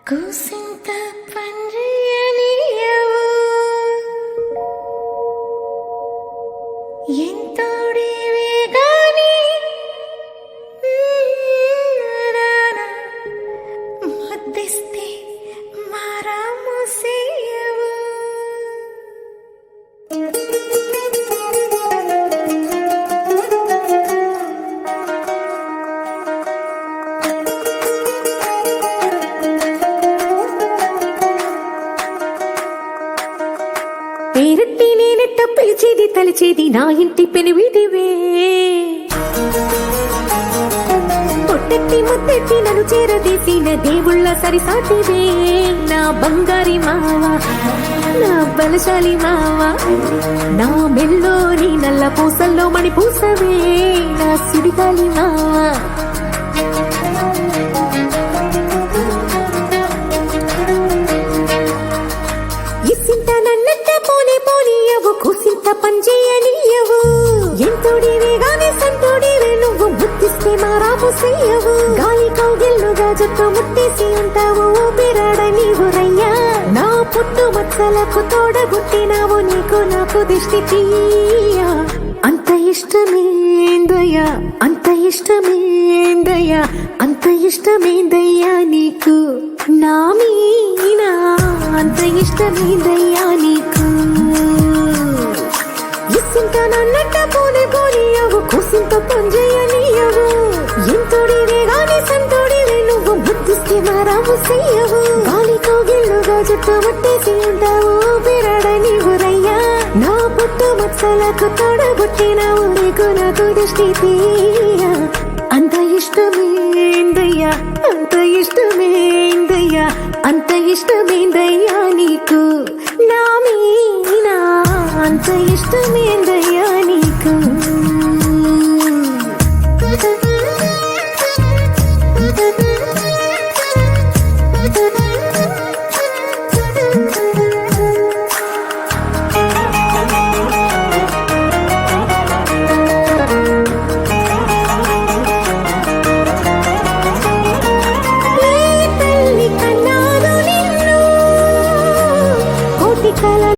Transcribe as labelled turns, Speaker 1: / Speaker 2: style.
Speaker 1: కూసింత పండ్రియనియవు ఎంతోడివే గాని మధ్యస్తే మారామోసేయవు పేరట్టి నేనెట్ట పిలిచేది తలిచేది నా ఇంటి పెనివిటివే పొట్టెట్టి ముద్దెట్టి నన్ను చేరదీసిన దేవుళ్ళ సరిసాటివే నా బంగారి మావా నా బలశాలి మావా నా మెల్లోని నల్ల పూసల్లో మణి పూసవే నా సుడిగాలి మావా కూసింత పంచేయనియవు ఎంతోడివే గాని సంతోడివే నువ్వు ముద్దిస్తే మారామోసేయవు గాలి కౌగిల్లుగా జట్టు ముట్టేసి ఉంటావు ఊపిరాడ నీవు రయ్యా నా పుట్టు మచ్చలకు తోడబుట్టినావు నీకు నాకు దిష్టి తీయా అంత ఇష్టమేందయ్యా అంత ఇష్టమేందయ్యా అంత ఇష్టమేందయ్యా నీకు నా మీనా అంత ఇష్టమేందయ్యా నీకు ఇసింత నన్నట్ట పోనీయవు కూసింత పంజేయనియవు ఎంతోడివే గాని సంతోడివే నువ్వు బుద్ధిస్తే మారామోసేయవు గాలి కౌగిల్లుగా జట్టు ముట్టేసి ఉంటావు ఊపిరాడ నీవు రయ్యా నా పుట్టు మచ్చలకు తోడబుట్టినావు నీకు నాకు దృష్టి